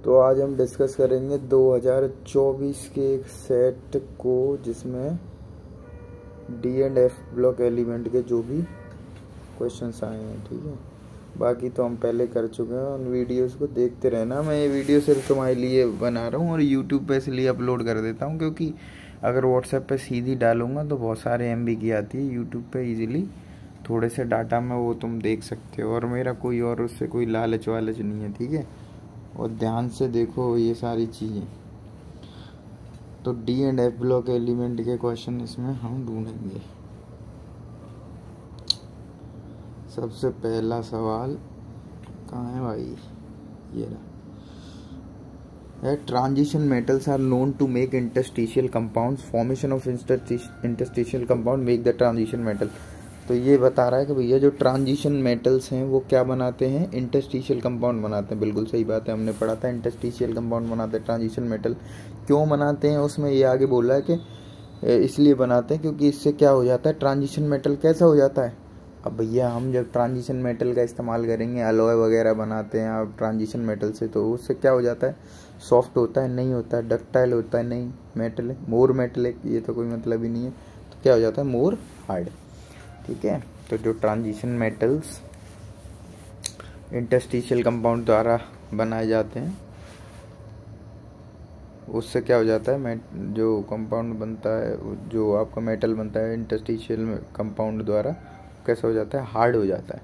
तो आज हम डिस्कस करेंगे 2024 के एक सेट को जिसमें D and F block element के जो भी क्वेश्चंस आए हैं, ठीक है। बाकी तो हम पहले कर चुके हैं, उन वीडियोस को देखते रहना। मैं ये वीडियो सिर्फ तुम्हारे लिए बना रहा हूँ और यूट्यूब पे इसलिए अपलोड कर देता हूँ क्योंकि अगर व्हाट्सएप पे सीधी डालूंगा तो बहुत सारे MB की आती है। यूट्यूब पे इजीली थोड़े से डाटा में वो तुम देख सकते हो और मेरा कोई और उससे कोई लालच वालच नहीं है, ठीक है। और ध्यान से देखो ये सारी चीज़ें। तो D and F block element के क्वेश्चन इसमें हम ढूंढेंगे। सबसे पहला सवाल कहाँ है भाई, ये रहा। Transition metals are known to make interstitial compounds, formation of interstitial compound make the transition metal. तो ये बता रहा है कि भैया जो ट्रांजिशन मेटल्स हैं वो क्या बनाते हैं, इंटरस्टिशियल कंपाउंड बनाते हैं। बिल्कुल सही बात है, हमने पढ़ा था इंटरस्टिशियल कंपाउंड बनाते हैं ट्रांजिशन मेटल। क्यों बनाते हैं उसमें ये आगे बोल रहा है कि इसलिए बनाते हैं क्योंकि इससे क्या हो जाता है, ट्रांजिशन मेटल कैसा हो जाता है। अब भैया हम जब ट्रांजिशन मेटल का इस्तेमाल करेंगे, अलॉय वगैरह बनाते हैं आप ट्रांजिशन मेटल से, तो उससे क्या हो जाता है, सॉफ्ट होता है, नहीं होता है, डक्टाइल होता है, नहीं, मेटल है, मोर मेटल है, ये तो कोई मतलब ही नहीं है। तो क्या हो जाता है, मोर हार्ड, ठीक है। तो जो ट्रांजिशन मेटल्स इंटरस्टिशियल कंपाउंड द्वारा बनाए जाते हैं उससे क्या हो जाता है, जो कंपाउंड बनता है, जो आपका मेटल बनता है इंटरस्टिशियल कंपाउंड द्वारा, कैसा हो जाता है, हार्ड हो जाता है।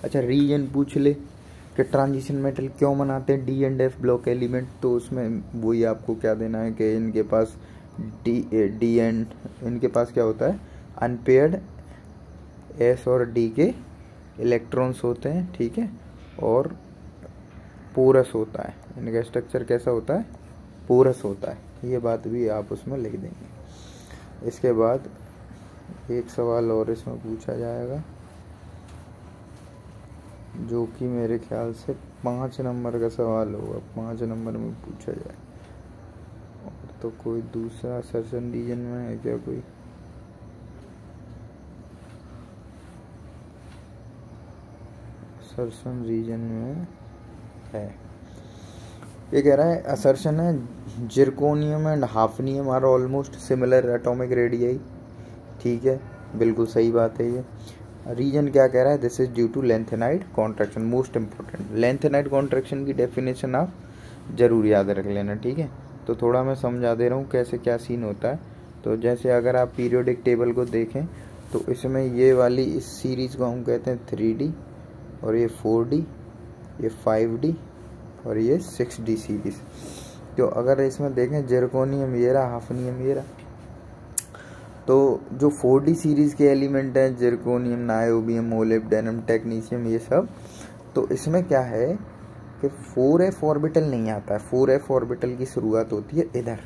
अच्छा, रीजन पूछ ले कि ट्रांजिशन मेटल क्यों बनाते हैं D and F block element, तो उसमें वही आपको क्या देना है कि इनके पास डी एंड इनके पास क्या होता है, अनपेयर्ड S और D के इलेक्ट्रॉन्स होते हैं, ठीक है, और पोरस होता है। इनका स्ट्रक्चर कैसा होता है, पोरस होता है। ये बात भी आप उसमें लिख देंगे। इसके बाद एक सवाल और इसमें पूछा जाएगा जो कि मेरे ख्याल से 5 नंबर का सवाल होगा, 5 नंबर में पूछा जाए। और तो कोई दूसरा सर्जन रीजन में है क्या, कोई असर्शन रीजन में है। ये कह रहा है, असर्शन है zirconium and hafnium are almost similar atomic radii, ठीक है, बिल्कुल सही बात है। ये रीजन क्या कह रहा है, this is due to lanthanide contraction. Most important, lanthanide contraction की डेफिनेशन आप जरूर याद रख लेना, ठीक है। तो थोड़ा मैं समझा दे रहा हूँ कैसे क्या सीन होता है। तो जैसे अगर आप पीरियोडिक टेबल को देखें तो इसमें ये वाली इस सीरीज को हम कहते हैं 3D, और ये 4D, ये 5D और ये 6D सीरीज। तो अगर इसमें देखें जिरकोनियम ये रहा, हाफनियम ये रहा, तो जो 4D सीरीज के एलिमेंट हैं जिरकोनियम, नायोबियम, मोलिब्डेनम, टेक्नीशियम, ये सब, तो इसमें क्या है कि 4f ऑर्बिटल नहीं आता है। 4f ऑर्बिटल की शुरुआत होती है इधर,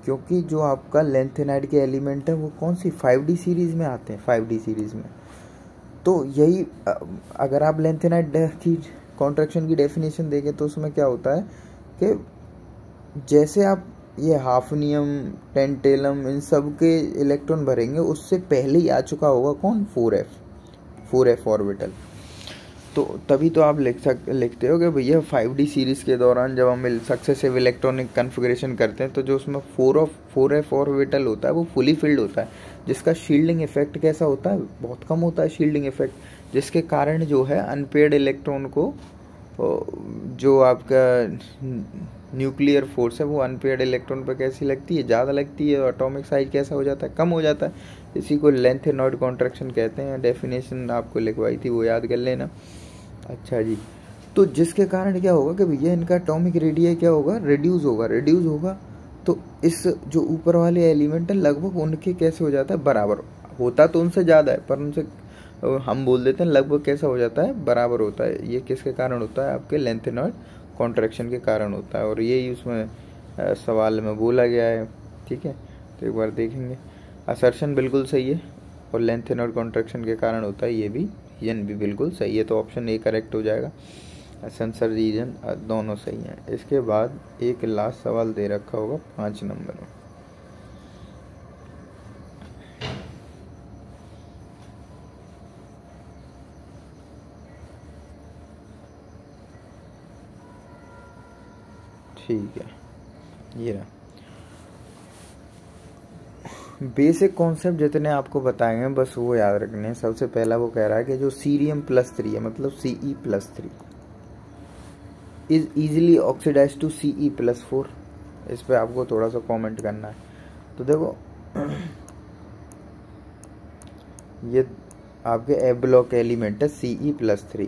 क्योंकि जो आपका लेंथेनाइड के एलिमेंट है वो कौन सी 5D सीरीज में आते हैं, 5D सीरीज में। तो यही अगर आप लेंथेनाइड की कॉन्ट्रैक्शन की डेफिनेशन देखें तो उसमें क्या होता है कि जैसे आप ये हाफनियम, टेंटेलम, इन सब के इलेक्ट्रॉन भरेंगे उससे पहले ही आ चुका होगा कौन, 4f ऑर्बिटल। तो तभी तो आप लिखते हो कि भैया 5D सीरीज के दौरान जब हम सक्सेसिव इलेक्ट्रॉनिक कन्फिग्रेशन करते हैं तो जो उसमें 4f ऑर्बिटल होता है वो फुली फिल्ड होता है, जिसका शील्डिंग इफेक्ट कैसा होता है, बहुत कम होता है शील्डिंग इफेक्ट, जिसके कारण जो है अनपेयर्ड इलेक्ट्रॉन को जो आपका न्यूक्लियर फोर्स है वो अनपेयर्ड इलेक्ट्रॉन पर कैसी लगती है, ज़्यादा लगती है, और एटॉमिक साइज कैसा हो जाता है, कम हो जाता है। इसी को लेंथेनॉइड कॉन्ट्रैक्शन कहते हैं। डेफिनेशन आपको लिखवाई थी, वो याद कर लेना। अच्छा जी, तो जिसके कारण क्या होगा कि भैया इनका एटॉमिक रेडियस क्या होगा, रिड्यूस होगा। तो इस जो ऊपर वाले एलिमेंट है लगभग उनके कैसे हो जाता है, बराबर होता तो उनसे ज़्यादा है पर उनसे हम बोल देते हैं लगभग कैसा हो जाता है, बराबर होता है। ये किसके कारण होता है, आपके लेंथेनॉइड कॉन्ट्रैक्शन के कारण होता है, और यही उसमें सवाल में बोला गया है, ठीक है। तो एक बार देखेंगे, असर्शन बिल्कुल सही है और लेंथेनॉइड कॉन्ट्रैक्शन के कारण होता है, ये भी रीजन भी बिल्कुल सही है। तो ऑप्शन ए करेक्ट हो जाएगा, सेंसर रीजन दोनों सही हैं। इसके बाद एक लास्ट सवाल दे रखा होगा 5 नंबर में। ठीक है, ये रहा बेसिक कॉन्सेप्ट जितने आपको बताएंगे बस वो याद रखने हैं। सबसे पहला वो कह रहा है कि जो Cerium+3 है मतलब Ce+3 is easily oxidise to Ce+4। इस पे आपको थोड़ा सा कमेंट करना है। तो देखो ये आपके ए ब्लॉक एलिमेंट है Ce+3,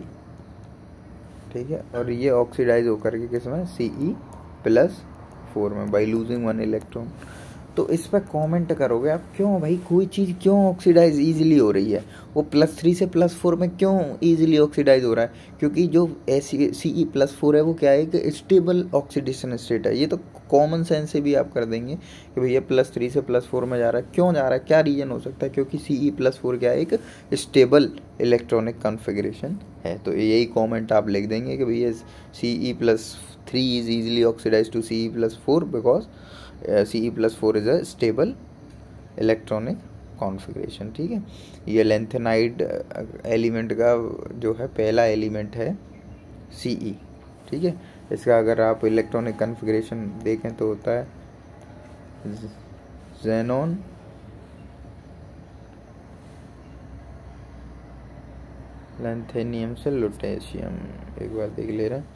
ठीक है, और ये ऑक्सीडाइज होकर के किसमें Ce+4 में बाई लूजिंग 1 इलेक्ट्रॉन। तो इस पर कमेंट करोगे आप, क्यों भाई कोई चीज़ क्यों ऑक्सीडाइज इजीली हो रही है, वो +3 से +4 में क्यों इजीली ऑक्सीडाइज हो रहा है? क्योंकि जो Ce+4 है वो क्या है, एक स्टेबल ऑक्सीडेशन स्टेट है। ये तो कॉमन सेंस से भी आप कर देंगे कि भैया +3 से +4 में जा रहा है, क्यों जा रहा है, क्या रीजन हो सकता है? क्योंकि Ce+4 क्या है, एक स्टेबल इलेक्ट्रॉनिक कॉन्फ़िगरेशन है। तो यही कमेंट आप लिख देंगे कि भैया Ce+3 is easily oxidise to Ce+4 because Ce+4 is a stable electronic configuration, ठीक है। ये लेंथेनाइड एलिमेंट का जो है पहला एलिमेंट है Ce, ठीक है। इसका अगर आप इलेक्ट्रॉनिक कॉन्फ़िगरेशन देखें तो होता है ज़ेनॉन, लेंथेनियम से लुटेशियम, एक बार देख ले रहे हैं।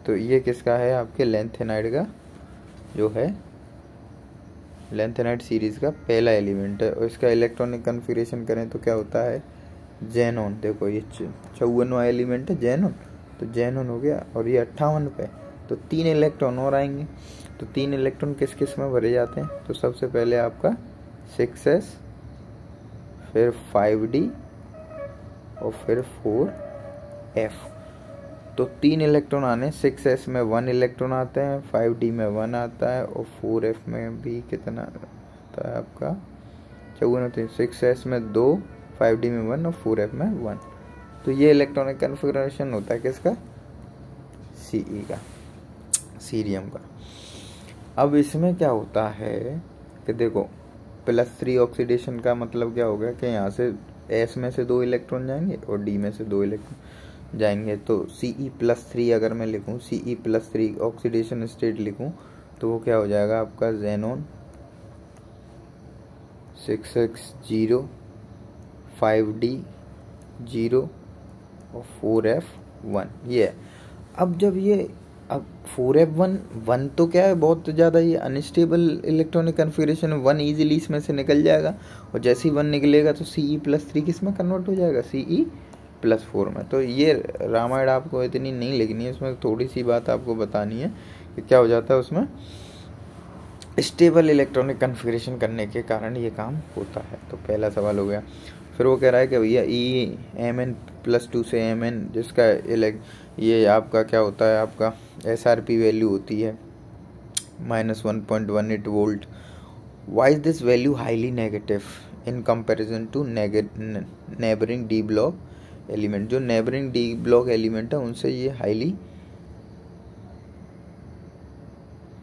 तो ये किसका है, आपके लेंथेनाइड का जो है लेंथेनाइड सीरीज़ का पहला एलिमेंट है। और इसका इलेक्ट्रॉनिक कॉन्फ़िगरेशन करें तो क्या होता है ज़ेनॉन। देखो ये 54वां एलिमेंट है ज़ेनॉन, तो ज़ेनॉन हो गया। और ये 58 पे, तो 3 इलेक्ट्रॉन और आएंगे। तो 3 इलेक्ट्रॉन किस किस में भरे जाते हैं? तो सबसे पहले आपका 6s, फिर 5d और फिर 4f। तो 3 इलेक्ट्रॉन आने, 6s में 1 इलेक्ट्रॉन आते हैं, 5d में 1 आता है और 4f में भी कितना आता है आपका 54 होते हैं। 6s में 2, 5d में 1 और 4f में 1। तो ये इलेक्ट्रॉनिक कॉन्फ़िगरेशन होता है किसका, Ce का, सीरियम का। अब इसमें क्या होता है कि देखो +3 ऑक्सीडेशन का मतलब क्या हो गया कि यहाँ से S में से 2 इलेक्ट्रॉन जाएंगे और D में से 2 इलेक्ट्रॉन जाएंगे। तो Ce+3 अगर मैं लिखूँ, Ce+3 ऑक्सीडेशन स्टेट लिखूँ तो वो क्या हो जाएगा आपका ज़ेनॉन 6x 0, 5d 0 और 4f 1। ये है। अब जब ये अब 4f 1 तो क्या है, बहुत ज़्यादा ये अनस्टेबल इलेक्ट्रॉनिक कॉन्फ़िगरेशन, 1 ईजिली इसमें से निकल जाएगा। और जैसे ही 1 निकलेगा तो Ce+3 किस में कन्वर्ट हो जाएगा, Ce+4 में। तो ये रामायण आपको इतनी नहीं लिखनी है, इसमें थोड़ी सी बात आपको बतानी है कि क्या हो जाता है उसमें, स्टेबल इलेक्ट्रॉनिक कॉन्फ़िगरेशन करने के कारण ये काम होता है। तो पहला सवाल हो गया। फिर वो कह रहा है कि भैया Mn+2 से Mn जिसका ये आपका क्या होता है, आपका SRP वैल्यू होती है -1.18 volt. Why is this value highly negative in comparison to neighbouring d block element? जो नेबरिंग डी ब्लॉक एलिमेंट है उनसे ये हाईली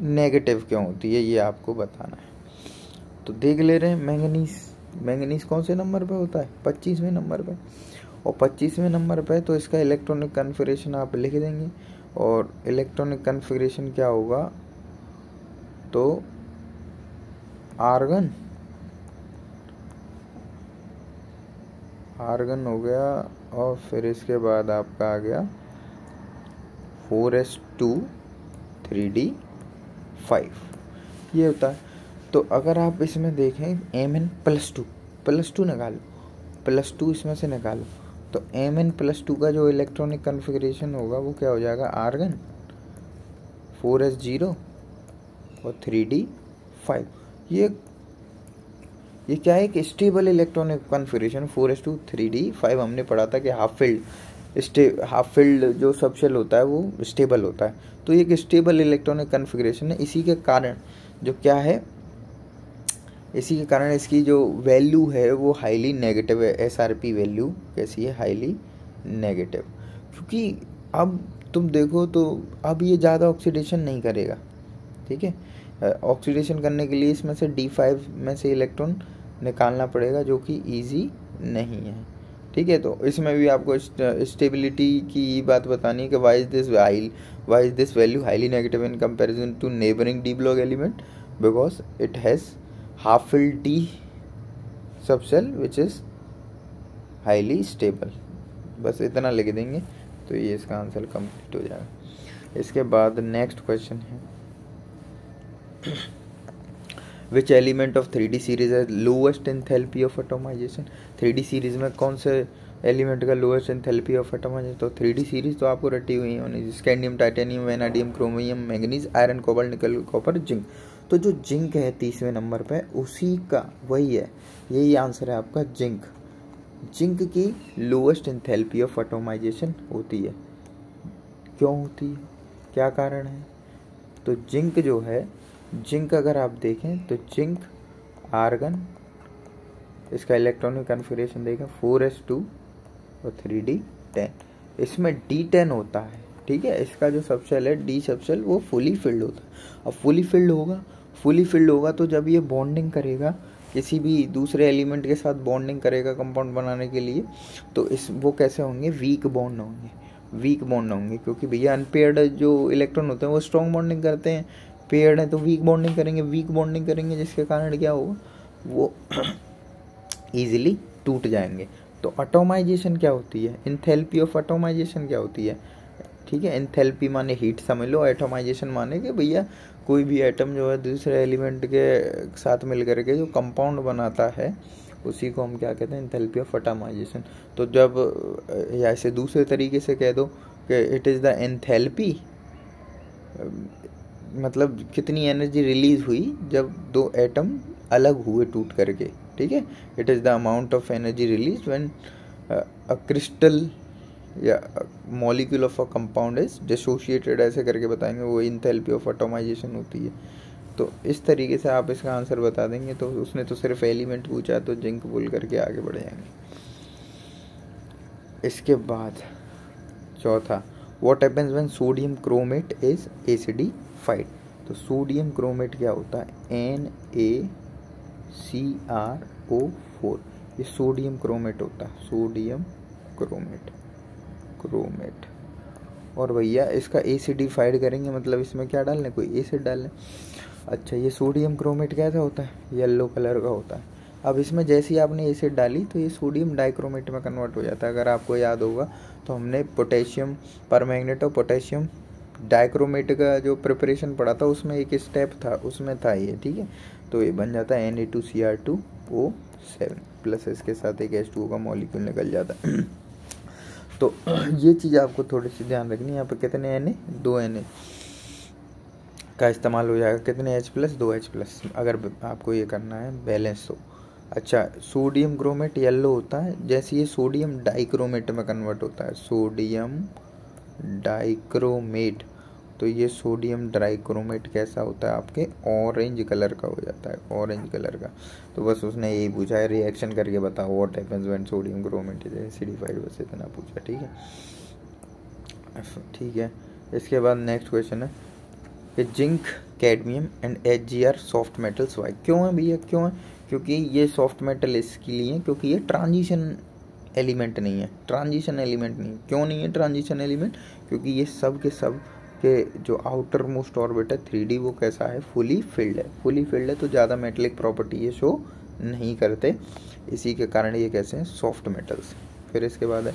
नेगेटिव क्यों होती है, ये आपको बताना है। तो देख ले रहे हैं मैंगनीज कौन से नंबर पे होता है, 25वें नंबर पे। और 25वें नंबर पे तो इसका इलेक्ट्रॉनिक कॉन्फ़िगरेशन आप लिख देंगे। और इलेक्ट्रॉनिक कॉन्फ़िगरेशन क्या होगा, तो आर्गन हो गया और फिर इसके बाद आपका आ गया 4s2 3d5, ये होता है। तो अगर आप इसमें देखें Mn+2 निकालो, +2 इसमें से निकालो, तो Mn+2 का जो इलेक्ट्रॉनिक कॉन्फ़िगरेशन होगा वो क्या हो जाएगा, आर्गन 4s0 और 3d5। ये क्या है, एक stable electronic configuration. 4s2 3d5 हमने पढ़ा था कि हाफ फील्ड जो सबशेल होता है वो स्टेबल होता है। तो ये एक स्टेबल इलेक्ट्रॉनिक कॉन्फ़िगरेशन है। इसी के कारण जो क्या है, इसी के कारण इसकी जो वैल्यू है वो हाईली नेगेटिव है। SRP वैल्यू कैसी है, हाईली नेगेटिव। क्योंकि अब तुम देखो तो अब ये ज़्यादा ऑक्सीडेशन नहीं करेगा, ठीक है। ऑक्सीडेशन करने के लिए इसमें से D5 में से इलेक्ट्रॉन निकालना पड़ेगा, जो कि ईजी नहीं है, ठीक है। तो इसमें भी आपको स्टेबिलिटी की बात बतानी है कि why is this value highly negative in comparison to neighbouring d block element, because it has half filled d subshell which is highly stable. बस इतना लिख देंगे तो ये इसका आंसर कंप्लीट हो जाएगा। इसके बाद नेक्स्ट क्वेश्चन है which element of 3D series है lowest enthalpy of atomisation. 3D series में कौन से एलिमेंट का लोएस्ट एंथैल्पी ऑफ एटॉमाइजेशन? तो 3D सीरीज तो आपको रटी हुई है, scandium, titanium, vanadium, chromium, manganese, iron, cobalt, nickel, copper, zinc. तो जो जिंक है 30वें नंबर पे उसी का वही है, यही आंसर है आपका जिंक। जिंक की लोएस्ट एंथैल्पी ऑफ एटॉमाइजेशन होती है। क्यों होती है, क्या कारण है? तो जिंक जो है, जिंक अगर आप देखें तो जिंक आर्गन, इसका इलेक्ट्रॉनिक कन्फिगरेशन देखें 4s2 और 3d10, इसमें d10 होता है। ठीक है, इसका जो सबशेल है डी सबशेल वो फुली फिल्ड होता है। अब फुली फिल्ड होगा तो जब ये बॉन्डिंग करेगा किसी भी दूसरे एलिमेंट के साथ बॉन्डिंग करेगा कंपाउंड बनाने के लिए, तो वो कैसे होंगे? वीक बॉन्ड होंगे, क्योंकि भैया अनपेयर्ड जो इलेक्ट्रॉन होते हैं वो स्ट्रॉन्ग बॉन्डिंग करते हैं, पेयर्ड है तो वीक बॉन्डिंग करेंगे, जिसके कारण क्या होगा? वो इजीली टूट जाएंगे। तो एटॉमाइजेशन क्या होती है? एंथैल्पी ऑफ एटॉमाइजेशन क्या होती है? ठीक है, एंथैल्पी माने हीट समझ लो, एटॉमाइजेशन माने कि भैया कोई भी एटम जो है दूसरे एलिमेंट के साथ मिल करके जो कंपाउंड बनाता है उसी को हम क्या कहते हैं? Enthalpy of atomisation. तो जब या ऐसे दूसरे तरीके से कह दो कि इट इज़ द एंथैल्पी, मतलब कितनी एनर्जी रिलीज हुई जब दो एटम अलग हुए टूट करके। ठीक है, it is the amount of energy release when a crystal या molecule of a compound is dissociated, ऐसे करके बताएंगे, वो एंथैल्पी ऑफ एटॉमाइजेशन होती है। तो इस तरीके से आप इसका आंसर बता देंगे। तो उसने तो सिर्फ एलिमेंट पूछा तो जिंक बोल करके आगे बढ़ जाएंगे। इसके बाद चौथा, what happens when sodium chromate is acidified. तो सोडियम क्रोमेट क्या होता है? NaCrO4, ये सोडियम क्रोमेट होता है, सोडियम क्रोमेट। और भैया इसका एसिडिफाइड करेंगे मतलब इसमें क्या डालने? कोई एसिड डालने। अच्छा, ये सोडियम क्रोमेट कैसा होता है? येलो कलर का होता है। अब इसमें जैसे ही आपने एसिड डाली तो ये सोडियम डाइक्रोमेट में कन्वर्ट हो जाता है। अगर आपको याद होगा तो हमने पोटेशियम परमैंगनेट और पोटेशियम डाइक्रोमेट का जो प्रिपरेशन पढ़ा था उसमें एक स्टेप था, उसमें था ये। ठीक है, तो ये बन जाता है Na2Cr2O7 प्लस इसके साथ एक H2O का मॉलिक्यूल निकल जाता है। तो ये चीज़ आपको थोड़ी सी ध्यान रखनी है। यहाँ पर कितने Na? 2 Na का इस्तेमाल हो जाएगा। कितने H+? 2 H+, अगर आपको ये करना है बैलेंस तो। अच्छा, सोडियम क्रोमेट येलो होता है, जैसे ये सोडियम डाइक्रोमेट में कन्वर्ट होता है, सोडियम डाइक्रोमेट, तो ये सोडियम डाइक्रोमेट कैसा होता है? आपके ऑरेंज कलर का हो जाता है, ऑरेंज कलर का। तो बस उसने यही पूछा है, रिएक्शन करके बताओ what happens when sodium chromate is acidified, बस इतना पूछा। ठीक है। इसके बाद नेक्स्ट क्वेश्चन है कि zinc, cadmium and Hg are soft metals why. क्यों है भैया, क्यों है? क्योंकि ये सॉफ्ट मेटल इसके लिए क्योंकि ये ट्रांजिशन एलिमेंट नहीं है, क्यों नहीं है ट्रांजिशन एलिमेंट? क्योंकि ये सब के जो आउटर मोस्ट ऑर्बिट है 3D वो कैसा है? फुली फिल्ड है, तो ज़्यादा मेटेलिक प्रॉपर्टी ये शो नहीं करते, इसी के कारण ये कैसे हैं? Soft metals. फिर इसके बाद है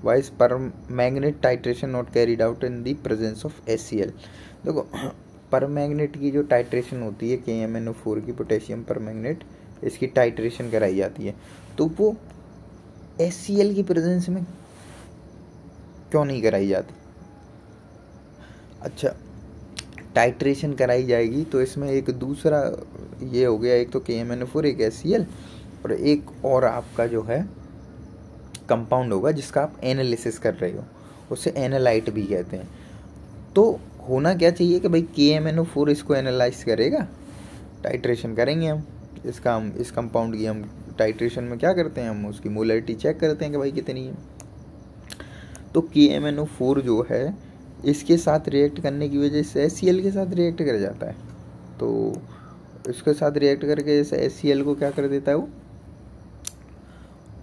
vice permanganate titration not carried out in the presence of HCl। देखो, परमैंगनेट की जो टाइट्रेशन होती है KMnO4 की, पोटेशियम परमैंगनेट, इसकी टाइट्रेशन कराई जाती है, तो वो HCl की प्रेजेंस में क्यों नहीं कराई जाती? अच्छा, टाइट्रेशन कराई जाएगी तो इसमें एक दूसरा ये हो गया, एक तो KMnO4, एक HCl, और एक और आपका जो है कंपाउंड होगा जिसका आप एनालिसिस कर रहे हो, उसे एनालाइट भी कहते हैं। तो होना क्या चाहिए कि भाई KMnO4 इसको एनालाइज करेगा, टाइट्रेशन करेंगे हम इस कंपाउंड की। हम टाइट्रेशन में क्या करते हैं? हम उसकी मोलरिटी चेक करते हैं कि भाई कितनी है। तो KMnO4 जो है इसके साथ रिएक्ट करने की वजह से HCl के साथ रिएक्ट कर जाता है, तो इसके साथ रिएक्ट करके जैसे HCl को क्या कर देता है?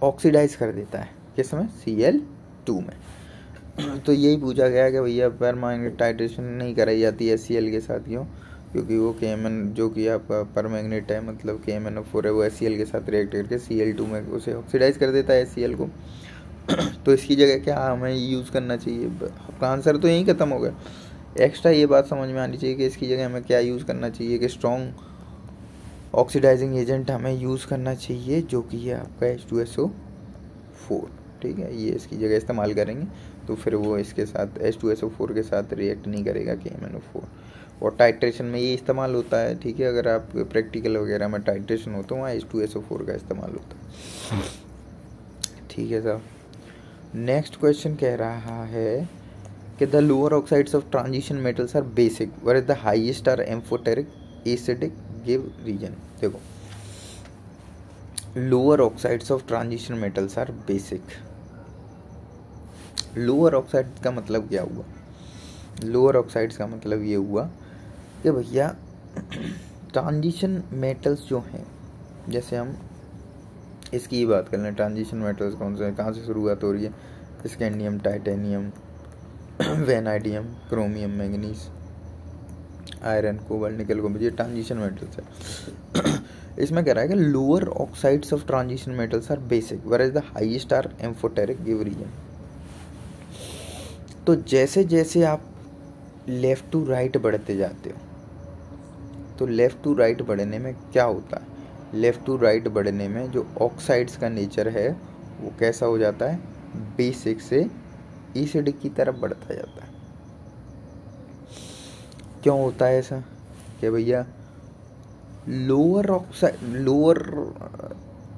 ऑक्सीडाइज कर देता है, किस में, Cl2 में। तो यही पूछा गया कि भैया परमैंगनेट टाइट्रेशन नहीं कराई जाती है Cl के साथ, क्यों? क्योंकि वो KMN जो कि आपका परमैंगनेट है, मतलब KMnO4 है, वो HCl के साथ रिएक्ट करके Cl2 में उसे ऑक्सीडाइज कर देता है HCl को। तो इसकी जगह क्या हमें यूज़ करना चाहिए? आपका आंसर तो यहीं ख़त्म हो गया। एक्स्ट्रा ये बात समझ में आनी चाहिए कि इसकी जगह हमें क्या यूज़ करना चाहिए, कि स्ट्रॉन्ग ऑक्सीडाइजिंग एजेंट हमें यूज़ करना चाहिए, जो कि है आपका H2SO4, ठीक है। ये इसकी जगह इस्तेमाल करेंगे तो फिर वो इसके साथ H2SO4 के साथ रिएक्ट नहीं करेगा KMnO4। और टाइट्रेशन में ये इस्तेमाल होता है, ठीक है। अगर आप प्रैक्टिकल वगैरह में टाइट्रेशन होता है वहाँ H2SO4 का इस्तेमाल होता है, ठीक है सर। नेक्स्ट क्वेश्चन कह रहा है कि the lower oxides of transition metals are basic, where is the highest are amphoteric, acidic, give reason. देखो, lower oxides of transition metals are basic. Lower oxide का मतलब क्या हुआ? लोअर ऑक्साइड्स का मतलब ये हुआ कि भैया ट्रांजिशन मेटल्स जो हैं, जैसे हम इसकी ही बात कर लें, ट्रांजिशन मेटल्स कौन से हैं, कहाँ से शुरुआत हो रही है? Scandium, titanium, vanadium, chromium, manganese, iron, cobalt, nickel को, ये ट्रांजिशन मेटल्स है। इसमें कह रहा है कि lower oxides of transition metals are basic, where is the highest are amphoteric, give reason. तो जैसे जैसे आप लेफ़्ट टू राइट बढ़ते जाते हो, तो लेफ़्ट टू राइट बढ़ने में क्या होता है? लेफ़्ट टू राइट बढ़ने में जो ऑक्साइड्स का नेचर है वो कैसा हो जाता है? बेसिक से एसिडिक की तरफ बढ़ता जाता है। क्यों होता है ऐसा? कि भैया लोअर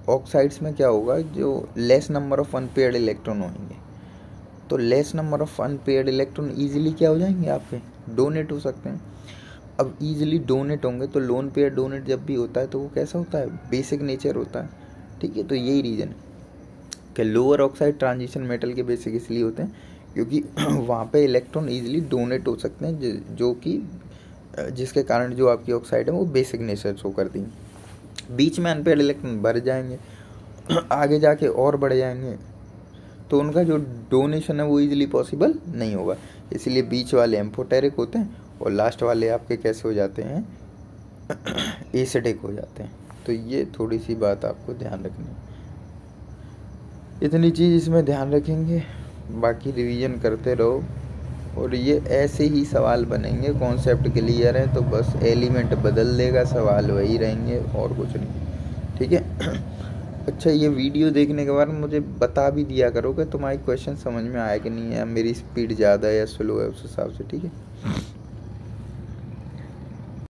ऑक्साइड्स में क्या होगा, जो less number of unpaired electron होंगे, तो less number of unpaired electron easily क्या हो जाएंगे, आपके डोनेट हो सकते हैं। अब ईजिली डोनेट होंगे तो लोन पेयर डोनेट जब भी होता है तो वो कैसा होता है? बेसिक नेचर होता है, ठीक है। तो यही रीज़न है कि लोअर ऑक्साइड ट्रांजिशन मेटल के बेसिक इसलिए होते हैं क्योंकि वहाँ पे इलेक्ट्रॉन ईजिली डोनेट हो सकते हैं, जो कि जिसके कारण जो आपकी ऑक्साइड है वो बेसिक नेचर शो करती है। बीच में अनपेयर्ड इलेक्ट्रॉन बढ़ जाएंगे, आगे जाके और बढ़ जाएंगे, तो उनका जो डोनेशन है वो ईजिली पॉसिबल नहीं होगा। इसलिए बीच वाले एम्फोटेरिक होते हैं और लास्ट वाले आपके कैसे हो जाते हैं? एसिडिक हो जाते हैं। तो ये थोड़ी सी बात आपको ध्यान रखनी है, इतनी चीज़ इसमें ध्यान रखेंगे, बाकी रिवीजन करते रहो। और ये ऐसे ही सवाल बनेंगे, कॉन्सेप्ट क्लियर है तो बस एलिमेंट बदल देगा, सवाल वही रहेंगे और कुछ नहीं, ठीक है। अच्छा, ये वीडियो देखने के बाद मुझे बता भी दिया करो कि तुम्हारी क्वेश्चन समझ में आया कि नहीं है, मेरी स्पीड ज़्यादा है या स्लो है, उस हिसाब से, ठीक है।